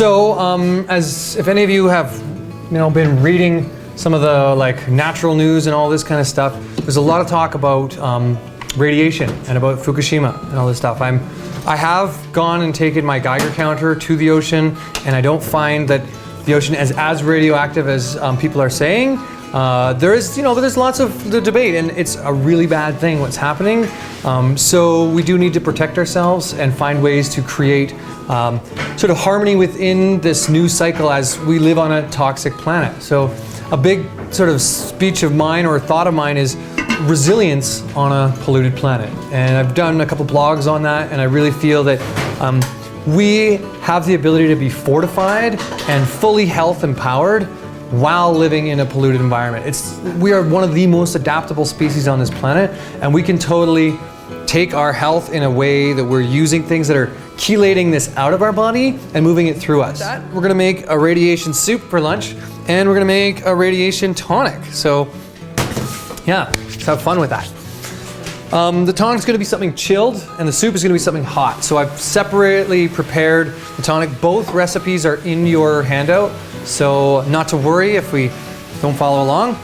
As if any of you have, been reading some of the natural news and all this kind of stuff, there's a lot of talk about radiation and about Fukushima and all this stuff. I have gone and taken my Geiger counter to the ocean, and I don't find that the ocean is as radioactive as people are saying. There's lots of the debate, and it's a really bad thing what's happening. So we do need to protect ourselves and find ways to create sort of harmony within this new cycle as we live on a toxic planet. So a big sort of speech of mine or thought of mine is resilience on a polluted planet. And I've done a couple blogs on that, and I really feel that we have the ability to be fortified and fully health empowered while living in a polluted environment. We are one of the most adaptable species on this planet, and we can totally take our health in a way that we're using things that are chelating this out of our body and moving it through us. We're gonna make a radiation soup for lunch, and we're gonna make a radiation tonic. So yeah, let's have fun with that. The tonic's gonna be something chilled, and the soup is gonna be something hot. So I've separately prepared the tonic. Both recipes are in your handout, so not to worry if we don't follow along.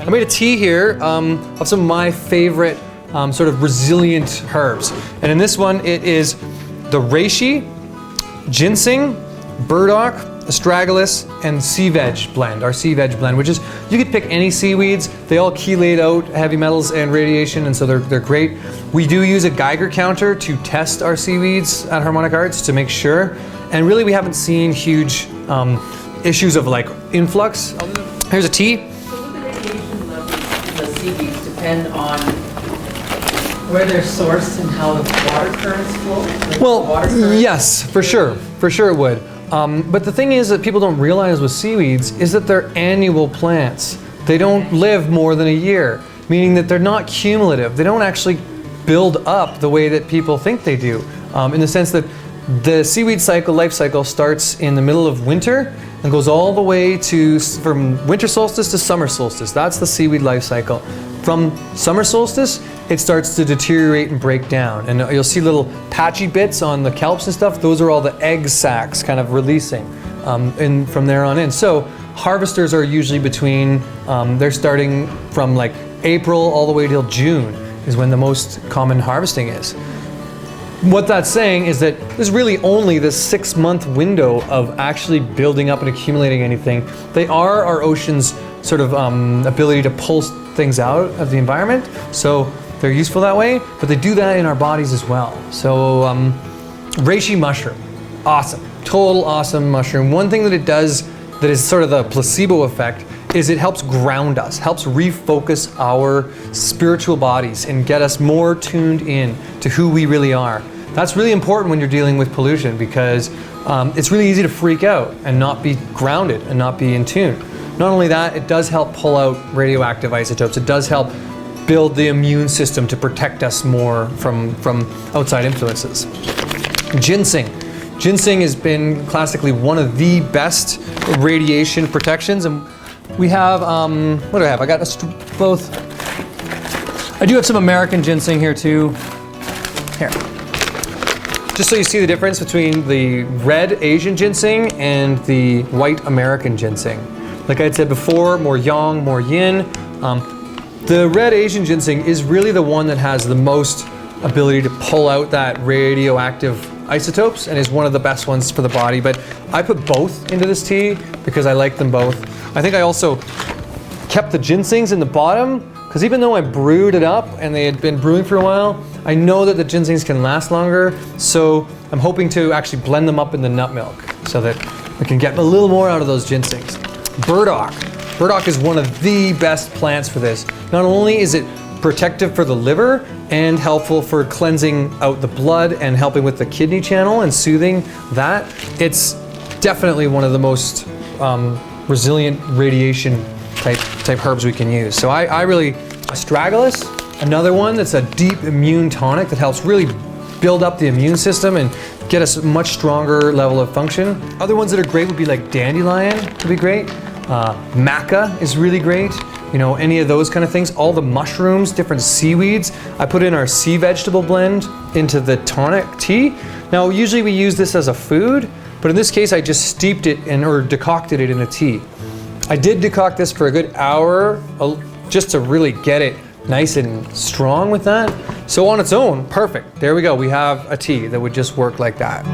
I made a tea here of some of my favorite sort of resilient herbs. And in this one, it is the Reishi, Ginseng, Burdock, Astragalus, and Sea Veg blend, our Sea Veg blend, which is, you could pick any seaweeds. They all chelate out heavy metals and radiation, and so they're great. We do use a Geiger counter to test our seaweeds at Harmonic Arts to make sure. And really, we haven't seen huge issues of influx. Here's a tea. So would the radiation levels in the seaweeds depend on where they're sourced and how the water currents flow? Yes, for sure it would. But the thing is that people don't realize with seaweeds is that they're annual plants. They don't live more than a year, meaning that they're not cumulative. They don't actually build up the way that people think they do, in the sense that the seaweed life cycle starts in the middle of winter and goes all the way from winter solstice to summer solstice. That's the seaweed life cycle. From summer solstice, it starts to deteriorate and break down. And you'll see little patchy bits on the kelps and stuff. Those are all the egg sacs kind of releasing from there on in. So harvesters are usually between, they're starting from April all the way till June is when the most common harvesting is. What that's saying is that there's really only this 6-month window of actually building up and accumulating anything. They are our ocean's sort of ability to pull things out of the environment. So they're useful that way, but they do that in our bodies as well. So reishi mushroom, awesome, total awesome mushroom. One thing that it does that is sort of the placebo effect is it helps ground us, helps refocus our spiritual bodies and get us more tuned in to who we really are. That's really important when you're dealing with pollution, because it's really easy to freak out and not be grounded and not be in tune. Not only that, it does help pull out radioactive isotopes. It does help build the immune system to protect us more from outside influences. Ginseng. Ginseng has been classically one of the best radiation protections, and we have, what do I have? I got both. I do have some American ginseng here too. Here. Just so you see the difference between the red Asian ginseng and the white American ginseng. Like I had said before, more yang, more yin. The red Asian ginseng is really the one that has the most ability to pull out that radioactive isotopes and is one of the best ones for the body. But I put both into this tea because I like them both. I think I also kept the ginsengs in the bottom because even though I brewed it up and they had been brewing for a while, I know that the ginsengs can last longer. So I'm hoping to actually blend them up in the nut milk so that we can get a little more out of those ginsengs. Burdock. Burdock is one of the best plants for this. Not only is it protective for the liver and helpful for cleansing out the blood and helping with the kidney channel and soothing that, it's definitely one of the most resilient radiation type herbs we can use. So I really, Astragalus, another one that's a deep immune tonic that helps really build up the immune system and get us a much stronger level of function. Other ones that are great would be like Dandelion would be great. Maca is really great. You know, any of those kind of things. All the mushrooms, different seaweeds. I put in our sea vegetable blend into the tonic tea. Now, usually we use this as a food, But in this case, I just steeped it or decocted it in a tea. I did decoct this for a good hour, just to really get it nice and strong with that. So on its own, perfect. There we go. We have a tea that would just work like that.